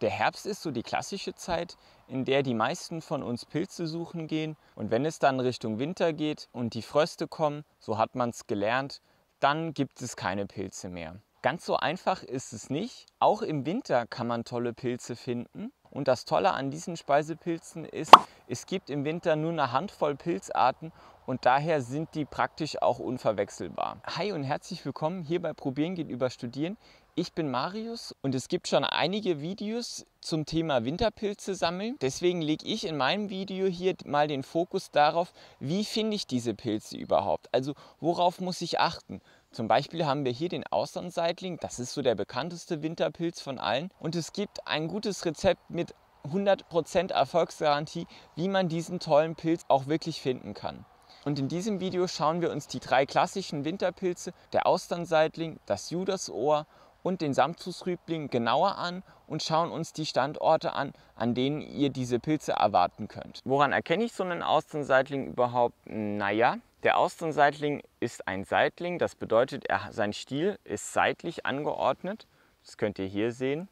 Der Herbst ist so die klassische Zeit, in der die meisten von uns Pilze suchen gehen. Und wenn es dann Richtung Winter geht und die Fröste kommen, so hat man es gelernt, dann gibt es keine Pilze mehr. Ganz so einfach ist es nicht. Auch im Winter kann man tolle Pilze finden. Und das Tolle an diesen Speisepilzen ist, es gibt im Winter nur eine Handvoll Pilzarten und daher sind die praktisch auch unverwechselbar. Hi und herzlich willkommen hier bei Probieren geht über Studieren. Ich bin Marius und es gibt schon einige Videos zum Thema Winterpilze sammeln. Deswegen lege ich in meinem Video hier mal den Fokus darauf, wie finde ich diese Pilze überhaupt? Also worauf muss ich achten? Zum Beispiel haben wir hier den Austernseitling, das ist so der bekannteste Winterpilz von allen. Und es gibt ein gutes Rezept mit 100% Erfolgsgarantie, wie man diesen tollen Pilz auch wirklich finden kann. Und in diesem Video schauen wir uns die drei klassischen Winterpilze, der Austernseitling, das Judasohr und den Samtfußrübling genauer an und schauen uns die Standorte an, an denen ihr diese Pilze erwarten könnt. Woran erkenne ich so einen Austernseitling überhaupt? Naja, der Austernseitling ist ein Seitling, das bedeutet, sein Stiel ist seitlich angeordnet. Das könnt ihr hier sehen.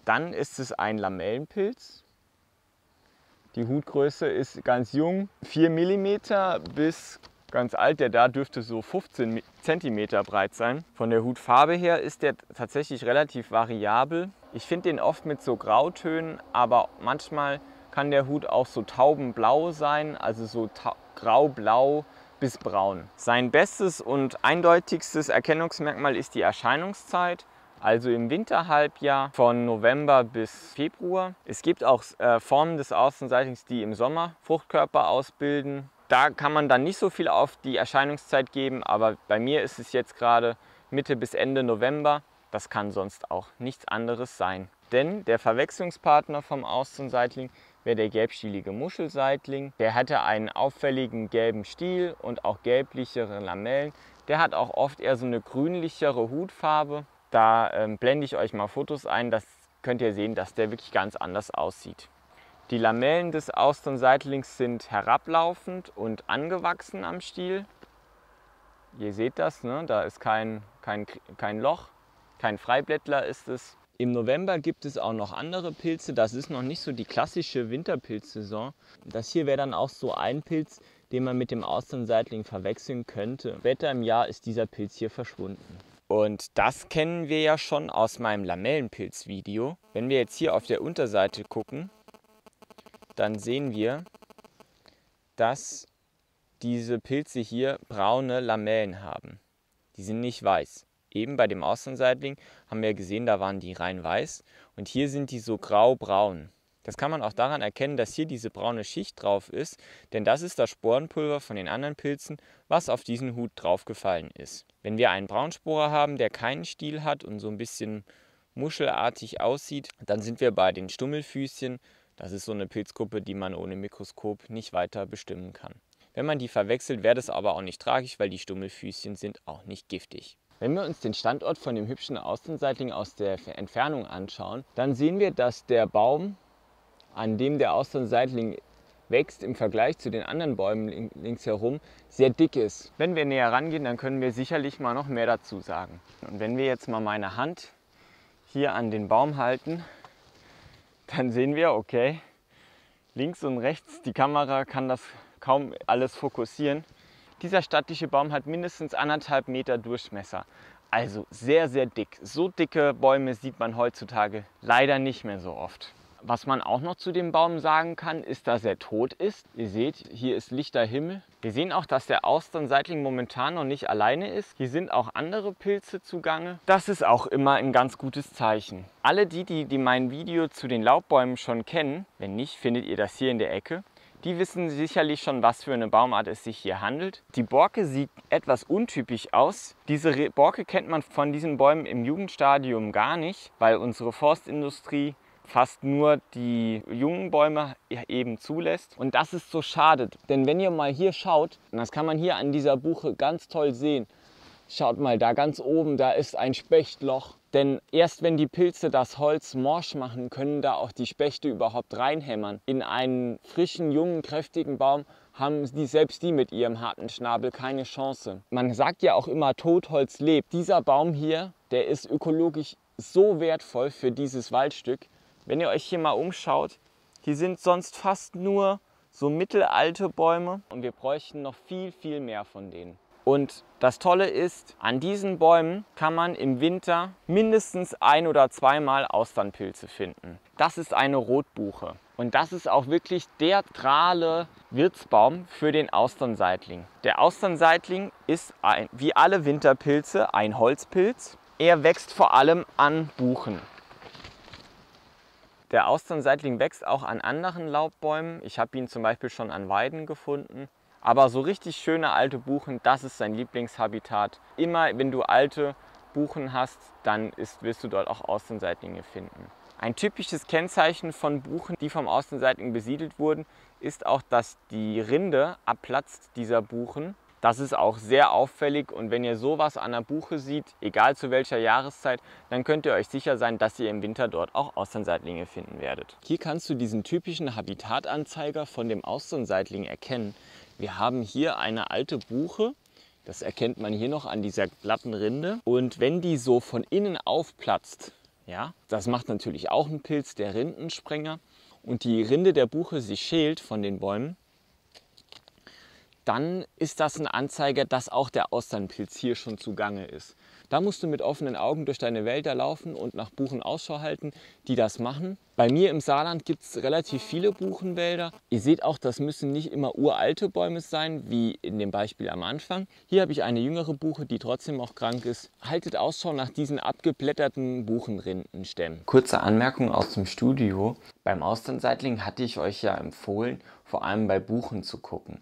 Dann ist es ein Lamellenpilz. Die Hutgröße ist ganz jung, 4 mm bis ganz alt, der da dürfte so 15 cm breit sein. Von der Hutfarbe her ist der tatsächlich relativ variabel. Ich finde den oft mit so Grautönen, aber manchmal kann der Hut auch so taubenblau sein, also so graublau bis braun. Sein bestes und eindeutigstes Erkennungsmerkmal ist die Erscheinungszeit. Also im Winterhalbjahr von November bis Februar. Es gibt auch Formen des Austernseitings, die im Sommer Fruchtkörper ausbilden. Da kann man dann nicht so viel auf die Erscheinungszeit geben, aber bei mir ist es jetzt gerade Mitte bis Ende November. Das kann sonst auch nichts anderes sein. Denn der Verwechslungspartner vom Austernseitling wäre der gelbstielige Muschelseitling. Der hatte einen auffälligen gelben Stiel und auch gelblichere Lamellen. Der hat auch oft eher so eine grünlichere Hutfarbe. Da blende ich euch mal Fotos ein, das könnt ihr sehen, dass der wirklich ganz anders aussieht. Die Lamellen des Austernseitlings sind herablaufend und angewachsen am Stiel. Ihr seht das, ne? Da ist kein Loch, kein Freiblättler ist es. Im November gibt es auch noch andere Pilze, das ist noch nicht so die klassische Winterpilzsaison. Das hier wäre dann auch so ein Pilz, den man mit dem Austernseitling verwechseln könnte. Später im Jahr ist dieser Pilz hier verschwunden. Und das kennen wir ja schon aus meinem Lamellenpilz-Video. Wenn wir jetzt hier auf der Unterseite gucken, dann sehen wir, dass diese Pilze hier braune Lamellen haben. Die sind nicht weiß. Eben bei dem Austernseitling haben wir gesehen, da waren die rein weiß und hier sind die so grau-braun. Das kann man auch daran erkennen, dass hier diese braune Schicht drauf ist, denn das ist das Sporenpulver von den anderen Pilzen, was auf diesen Hut draufgefallen ist. Wenn wir einen Braunsporer haben, der keinen Stiel hat und so ein bisschen muschelartig aussieht, dann sind wir bei den Stummelfüßchen. Das ist so eine Pilzgruppe, die man ohne Mikroskop nicht weiter bestimmen kann. Wenn man die verwechselt, wäre das aber auch nicht tragisch, weil die Stummelfüßchen sind auch nicht giftig. Wenn wir uns den Standort von dem hübschen Austernseitling aus der Entfernung anschauen, dann sehen wir, dass der Baum, an dem der Austernseitling wächst, im Vergleich zu den anderen Bäumen links herum, sehr dick ist. Wenn wir näher rangehen, dann können wir sicherlich mal noch mehr dazu sagen. Und wenn wir jetzt mal meine Hand hier an den Baum halten, dann sehen wir, okay, links und rechts, die Kamera kann das kaum alles fokussieren. Dieser stattliche Baum hat mindestens 1,5 Meter Durchmesser. Also sehr, sehr dick. So dicke Bäume sieht man heutzutage leider nicht mehr so oft. Was man auch noch zu dem Baum sagen kann, ist, dass er tot ist. Ihr seht, hier ist lichter Himmel. Wir sehen auch, dass der Austernseitling momentan noch nicht alleine ist. Hier sind auch andere Pilze zugange. Das ist auch immer ein ganz gutes Zeichen. Alle die mein Video zu den Laubbäumen schon kennen, wenn nicht, findet ihr das hier in der Ecke. Die wissen sicherlich schon, was für eine Baumart es sich hier handelt. Die Borke sieht etwas untypisch aus. Diese Borke kennt man von diesen Bäumen im Jugendstadium gar nicht, weil unsere Forstindustrie fast nur die jungen Bäume eben zulässt. Und das ist so schade, denn wenn ihr mal hier schaut, und das kann man hier an dieser Buche ganz toll sehen, schaut mal, da ganz oben, da ist ein Spechtloch. Denn erst wenn die Pilze das Holz morsch machen, können da auch die Spechte überhaupt reinhämmern. In einen frischen, jungen, kräftigen Baum haben selbst die mit ihrem harten Schnabel keine Chance. Man sagt ja auch immer, Totholz lebt. Dieser Baum hier, der ist ökologisch so wertvoll für dieses Waldstück, Wenn ihr euch hier mal umschaut, hier sind sonst fast nur so mittelalte Bäume und wir bräuchten noch viel, viel mehr von denen. Und das Tolle ist, an diesen Bäumen kann man im Winter mindestens ein- oder zweimal Austernpilze finden. Das ist eine Rotbuche und das ist auch wirklich der zentrale Wirtsbaum für den Austernseitling. Der Austernseitling ist wie alle Winterpilze ein Holzpilz. Er wächst vor allem an Buchen. Der Austernseitling wächst auch an anderen Laubbäumen. Ich habe ihn zum Beispiel schon an Weiden gefunden. Aber so richtig schöne alte Buchen, das ist sein Lieblingshabitat. Immer wenn du alte Buchen hast, dann wirst du dort auch Austernseitlinge finden. Ein typisches Kennzeichen von Buchen, die vom Austernseitling besiedelt wurden, ist auch, dass die Rinde abplatzt dieser Buchen. Das ist auch sehr auffällig und wenn ihr sowas an der Buche seht, egal zu welcher Jahreszeit, dann könnt ihr euch sicher sein, dass ihr im Winter dort auch Austernseitlinge finden werdet. Hier kannst du diesen typischen Habitatanzeiger von dem Austernseitling erkennen. Wir haben hier eine alte Buche, das erkennt man hier noch an dieser glatten Rinde. Und wenn die so von innen aufplatzt, ja, das macht natürlich auch ein Pilz, der Rindensprenger, und die Rinde der Buche sich schält von den Bäumen, dann ist das ein Anzeiger, dass auch der Austernpilz hier schon zugange ist. Da musst du mit offenen Augen durch deine Wälder laufen und nach Buchen Ausschau halten, die das machen. Bei mir im Saarland gibt es relativ viele Buchenwälder. Ihr seht auch, das müssen nicht immer uralte Bäume sein, wie in dem Beispiel am Anfang. Hier habe ich eine jüngere Buche, die trotzdem auch krank ist. Haltet Ausschau nach diesen abgeblätterten Buchenrindenstämmen. Kurze Anmerkung aus dem Studio. Beim Austernseitling hatte ich euch ja empfohlen, vor allem bei Buchen zu gucken.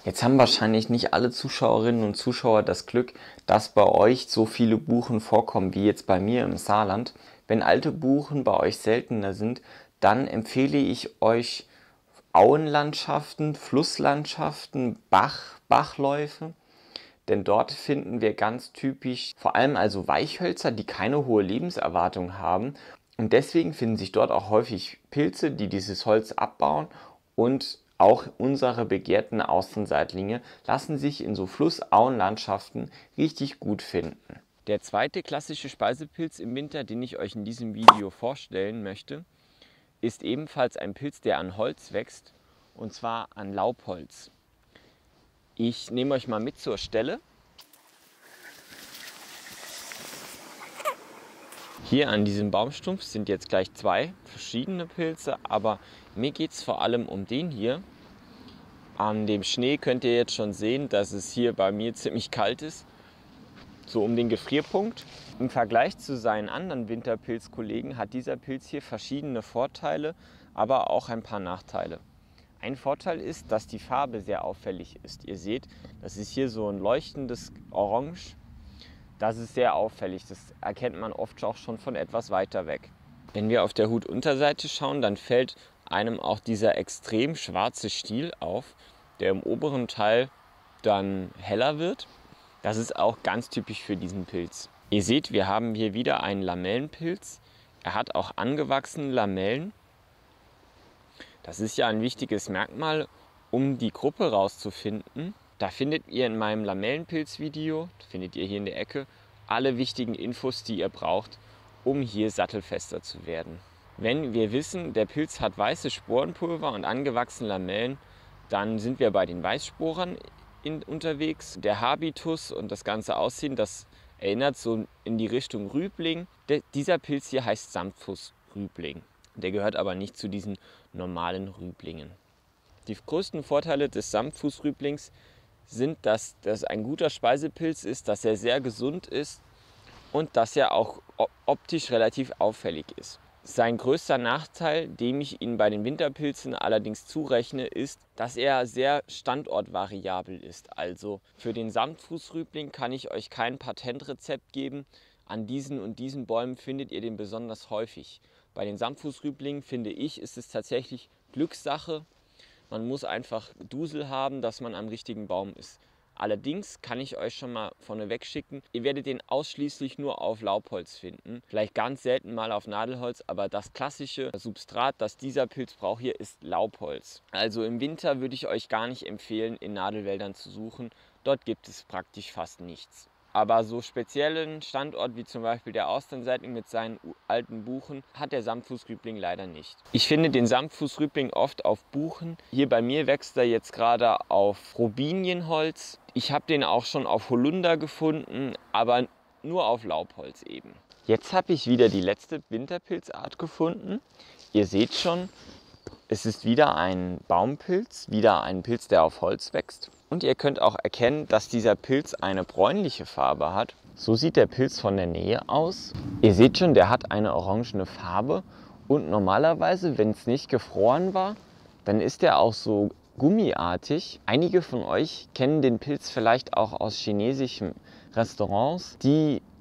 Jetzt haben wahrscheinlich nicht alle Zuschauerinnen und Zuschauer das Glück, dass bei euch so viele Buchen vorkommen wie jetzt bei mir im Saarland. Wenn alte Buchen bei euch seltener sind, dann empfehle ich euch Auenlandschaften, Flusslandschaften, Bachläufe. Denn dort finden wir ganz typisch vor allem also Weichhölzer, die keine hohe Lebenserwartung haben. Und deswegen finden sich dort auch häufig Pilze, die dieses Holz abbauen, und auch unsere begehrten Austernseitlinge lassen sich in so Flussauenlandschaften richtig gut finden. Der zweite klassische Speisepilz im Winter, den ich euch in diesem Video vorstellen möchte, ist ebenfalls ein Pilz, der an Holz wächst, und zwar an Laubholz. Ich nehme euch mal mit zur Stelle. Hier an diesem Baumstumpf sind jetzt gleich zwei verschiedene Pilze, aber mir geht es vor allem um den hier. An dem Schnee könnt ihr jetzt schon sehen, dass es hier bei mir ziemlich kalt ist, so um den Gefrierpunkt. Im Vergleich zu seinen anderen Winterpilzkollegen hat dieser Pilz hier verschiedene Vorteile, aber auch ein paar Nachteile. Ein Vorteil ist, dass die Farbe sehr auffällig ist. Ihr seht, das ist hier so ein leuchtendes Orange. Das ist sehr auffällig, das erkennt man oft auch schon von etwas weiter weg. Wenn wir auf der Hutunterseite schauen, dann fällt einem auch dieser extrem schwarze Stiel auf, der im oberen Teil dann heller wird. Das ist auch ganz typisch für diesen Pilz. Ihr seht, wir haben hier wieder einen Lamellenpilz. Er hat auch angewachsene Lamellen. Das ist ja ein wichtiges Merkmal, um die Gruppe rauszufinden. Da findet ihr in meinem Lamellenpilz-Video, findet ihr hier in der Ecke, alle wichtigen Infos, die ihr braucht, um hier sattelfester zu werden. Wenn wir wissen, der Pilz hat weiße Sporenpulver und angewachsene Lamellen, dann sind wir bei den Weißsporern unterwegs. Der Habitus und das ganze Aussehen, das erinnert so in die Richtung Rübling. Dieser Pilz hier heißt Samtfußrübling. Der gehört aber nicht zu diesen normalen Rüblingen. Die größten Vorteile des Samtfußrüblings sind, dass das ein guter Speisepilz ist, dass er sehr gesund ist und dass er auch optisch relativ auffällig ist. Sein größter Nachteil, dem ich ihn bei den Winterpilzen allerdings zurechne, ist, dass er sehr standortvariabel ist. Also für den Samtfußrübling kann ich euch kein Patentrezept geben. An diesen und diesen Bäumen findet ihr den besonders häufig. Bei den Samtfußrüblingen, finde ich, ist es tatsächlich Glückssache. Man muss einfach Dusel haben, dass man am richtigen Baum ist. Allerdings kann ich euch schon mal vorneweg schicken, ihr werdet den ausschließlich nur auf Laubholz finden. Vielleicht ganz selten mal auf Nadelholz, aber das klassische Substrat, das dieser Pilz braucht hier, ist Laubholz. Also im Winter würde ich euch gar nicht empfehlen, in Nadelwäldern zu suchen. Dort gibt es praktisch fast nichts. Aber so speziellen Standort wie zum Beispiel der Austernseitling mit seinen alten Buchen hat der Samtfußrübling leider nicht. Ich finde den Samtfußrübling oft auf Buchen. Hier bei mir wächst er jetzt gerade auf Robinienholz. Ich habe den auch schon auf Holunder gefunden, aber nur auf Laubholz eben. Jetzt habe ich wieder die letzte Winterpilzart gefunden. Ihr seht schon, es ist wieder ein Baumpilz, wieder ein Pilz, der auf Holz wächst. Und ihr könnt auch erkennen, dass dieser Pilz eine bräunliche Farbe hat. So sieht der Pilz von der Nähe aus. Ihr seht schon, der hat eine orangene Farbe. Und normalerweise, wenn es nicht gefroren war, dann ist der auch so gummiartig. Einige von euch kennen den Pilz vielleicht auch aus chinesischen Restaurants.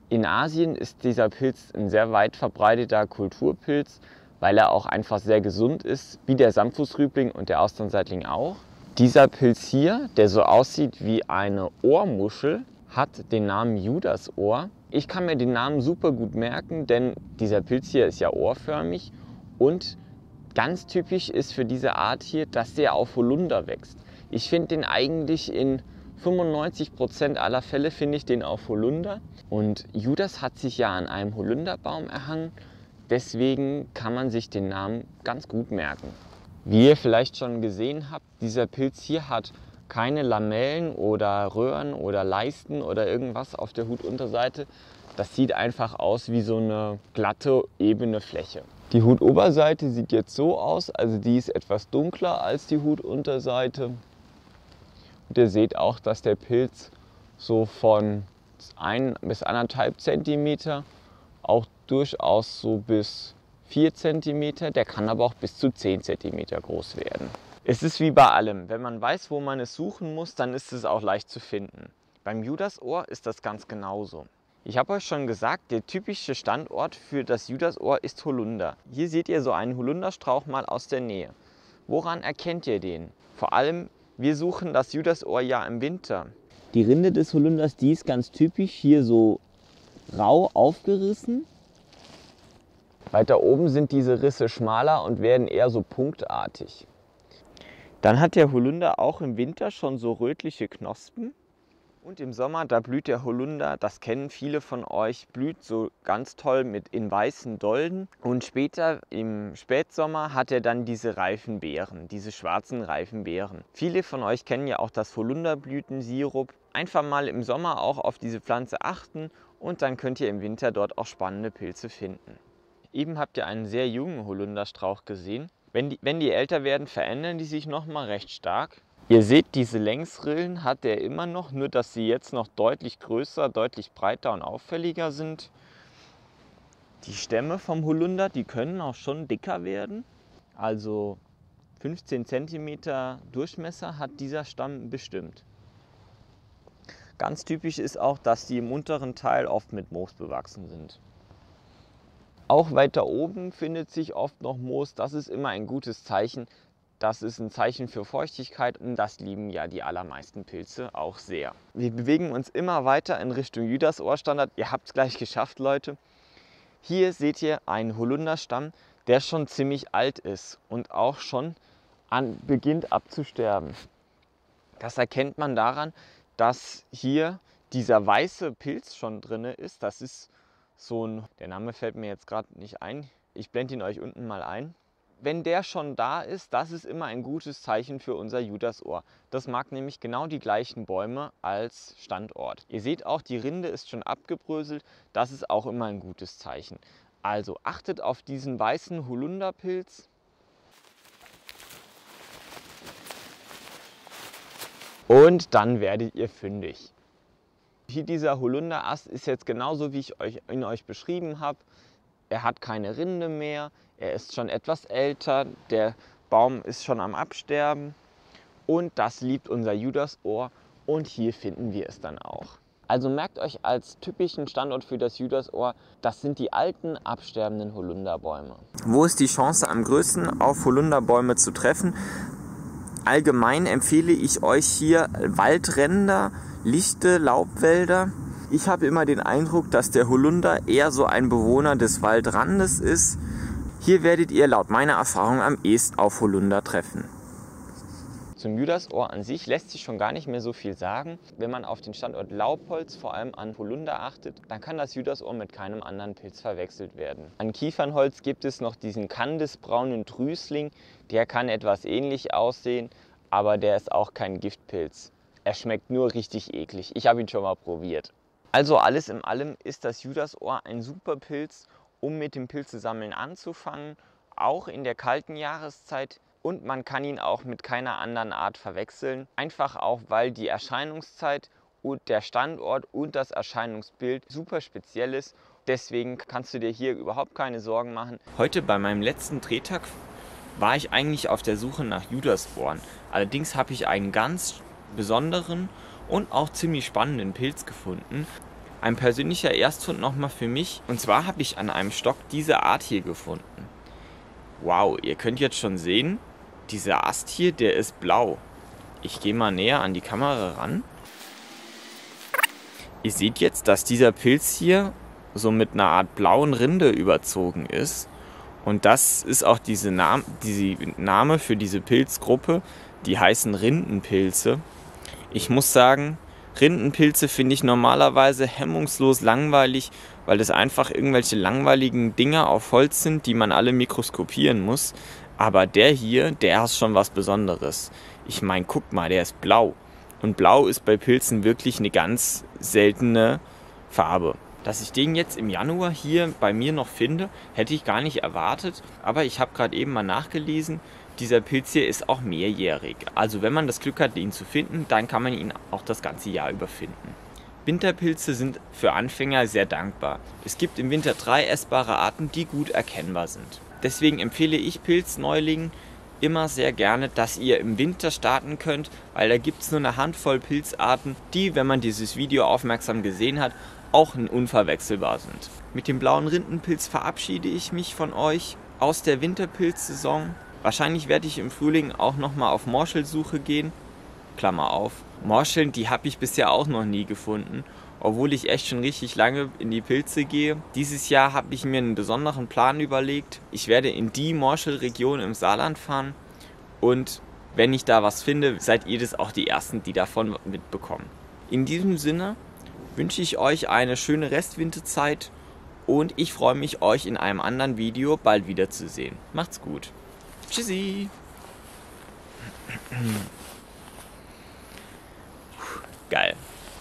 In Asien ist dieser Pilz ein sehr weit verbreiteter Kulturpilz, weil er auch einfach sehr gesund ist, wie der Samtfußrübling und der Austernseitling auch. Dieser Pilz hier, der so aussieht wie eine Ohrmuschel, hat den Namen Judasohr. Ich kann mir den Namen super gut merken, denn dieser Pilz hier ist ja ohrförmig und ganz typisch ist für diese Art hier, dass der auf Holunder wächst. Ich finde den eigentlich in 95% aller Fälle finde ich den auf Holunder. Und Judas hat sich ja an einem Holunderbaum erhangen, deswegen kann man sich den Namen ganz gut merken. Wie ihr vielleicht schon gesehen habt, dieser Pilz hier hat keine Lamellen oder Röhren oder Leisten oder irgendwas auf der Hutunterseite. Das sieht einfach aus wie so eine glatte, ebene Fläche. Die Hutoberseite sieht jetzt so aus, also die ist etwas dunkler als die Hutunterseite. Und ihr seht auch, dass der Pilz so von 1 bis 1,5 cm, auch durchaus so bis 4 cm, der kann aber auch bis zu 10 cm groß werden. Es ist wie bei allem, wenn man weiß, wo man es suchen muss, dann ist es auch leicht zu finden. Beim Judasohr ist das ganz genauso. Ich habe euch schon gesagt, der typische Standort für das Judasohr ist Holunder. Hier seht ihr so einen Holunderstrauch mal aus der Nähe. Woran erkennt ihr den? Vor allem, wir suchen das Judasohr ja im Winter. Die Rinde des Holunders, die ist ganz typisch, hier so rau aufgerissen. Weiter oben sind diese Risse schmaler und werden eher so punktartig. Dann hat der Holunder auch im Winter schon so rötliche Knospen. Und im Sommer, da blüht der Holunder, das kennen viele von euch, blüht so ganz toll in weißen Dolden. Und später im Spätsommer hat er dann diese reifen Beeren, diese schwarzen reifen Beeren. Viele von euch kennen ja auch das Holunderblütensirup. Einfach mal im Sommer auch auf diese Pflanze achten und dann könnt ihr im Winter dort auch spannende Pilze finden. Eben habt ihr einen sehr jungen Holunderstrauch gesehen. Wenn die älter werden, verändern die sich nochmal recht stark. Ihr seht, diese Längsrillen hat er immer noch, nur dass sie jetzt noch deutlich größer, deutlich breiter und auffälliger sind. Die Stämme vom Holunder, die können auch schon dicker werden. Also 15 cm Durchmesser hat dieser Stamm bestimmt. Ganz typisch ist auch, dass die im unteren Teil oft mit Moos bewachsen sind. Auch weiter oben findet sich oft noch Moos. Das ist immer ein gutes Zeichen. Das ist ein Zeichen für Feuchtigkeit und das lieben ja die allermeisten Pilze auch sehr. Wir bewegen uns immer weiter in Richtung Judasohrstandard. Ihr habt es gleich geschafft, Leute. Hier seht ihr einen Holunderstamm, der schon ziemlich alt ist und auch schon beginnt abzusterben. Das erkennt man daran, dass hier dieser weiße Pilz schon drin ist. Das ist so ein, der Name fällt mir jetzt gerade nicht ein. Ich blende ihn euch unten mal ein. Wenn der schon da ist, das ist immer ein gutes Zeichen für unser Judasohr. Das mag nämlich genau die gleichen Bäume als Standort. Ihr seht auch, die Rinde ist schon abgebröselt. Das ist auch immer ein gutes Zeichen. Also achtet auf diesen weißen Holunderpilz. Und dann werdet ihr fündig. Hier dieser Holunderast ist jetzt genauso, wie ich ihn euch beschrieben habe. Er hat keine Rinde mehr, er ist schon etwas älter, der Baum ist schon am Absterben und das liebt unser Judasohr und hier finden wir es dann auch. Also merkt euch als typischen Standort für das Judasohr, das sind die alten, absterbenden Holunderbäume. Wo ist die Chance am größten, auf Holunderbäume zu treffen? Allgemein empfehle ich euch hier Waldränder, lichte Laubwälder. Ich habe immer den Eindruck, dass der Holunder eher so ein Bewohner des Waldrandes ist. Hier werdet ihr laut meiner Erfahrung am ehesten auf Holunder treffen. Zum Judasohr an sich lässt sich schon gar nicht mehr so viel sagen. Wenn man auf den Standort Laubholz, vor allem an Polunder achtet, dann kann das Judasohr mit keinem anderen Pilz verwechselt werden. An Kiefernholz gibt es noch diesen kandisbraunen Drüßling. Der kann etwas ähnlich aussehen, aber der ist auch kein Giftpilz. Er schmeckt nur richtig eklig. Ich habe ihn schon mal probiert. Also alles in allem ist das Judasohr ein super Pilz, um mit dem Pilzesammeln anzufangen, auch in der kalten Jahreszeit. Und man kann ihn auch mit keiner anderen Art verwechseln. Einfach auch, weil die Erscheinungszeit und der Standort und das Erscheinungsbild super speziell ist. Deswegen kannst du dir hier überhaupt keine Sorgen machen. Heute bei meinem letzten Drehtag war ich eigentlich auf der Suche nach Judasohren. Allerdings habe ich einen ganz besonderen und auch ziemlich spannenden Pilz gefunden. Ein persönlicher Erstfund nochmal für mich. Und zwar habe ich an einem Stock diese Art hier gefunden. Wow, ihr könnt jetzt schon sehen, dieser Ast hier, der ist blau. Ich gehe mal näher an die Kamera ran. Ihr seht jetzt, dass dieser Pilz hier so mit einer Art blauen Rinde überzogen ist. Und das ist auch diese Name für diese Pilzgruppe. Die heißen Rindenpilze. Ich muss sagen, Rindenpilze finde ich normalerweise hemmungslos langweilig, weil das einfach irgendwelche langweiligen Dinger auf Holz sind, die man alle mikroskopieren muss. Aber der hier, der ist schon was Besonderes. Ich meine, guck mal, der ist blau. Und blau ist bei Pilzen wirklich eine ganz seltene Farbe. Dass ich den jetzt im Januar hier bei mir noch finde, hätte ich gar nicht erwartet. Aber ich habe gerade eben mal nachgelesen, dieser Pilz hier ist auch mehrjährig. Also wenn man das Glück hat, den zu finden, dann kann man ihn auch das ganze Jahr über finden. Winterpilze sind für Anfänger sehr dankbar. Es gibt im Winter 3 essbare Arten, die gut erkennbar sind. Deswegen empfehle ich Pilzneulingen immer sehr gerne, dass ihr im Winter starten könnt, weil da gibt es nur eine Handvoll Pilzarten, die, wenn man dieses Video aufmerksam gesehen hat, auch unverwechselbar sind. Mit dem blauen Rindenpilz verabschiede ich mich von euch aus der Winterpilzsaison. Wahrscheinlich werde ich im Frühling auch nochmal auf Morschelsuche gehen. Klammer auf. Morscheln, die habe ich bisher auch noch nie gefunden, obwohl ich echt schon richtig lange in die Pilze gehe. Dieses Jahr habe ich mir einen besonderen Plan überlegt. Ich werde in die Morschelregion im Saarland fahren und wenn ich da was finde, seid ihr das auch die Ersten, die davon mitbekommen. In diesem Sinne wünsche ich euch eine schöne Restwinterzeit und ich freue mich, euch in einem anderen Video bald wiederzusehen. Macht's gut. Tschüssi. Geil.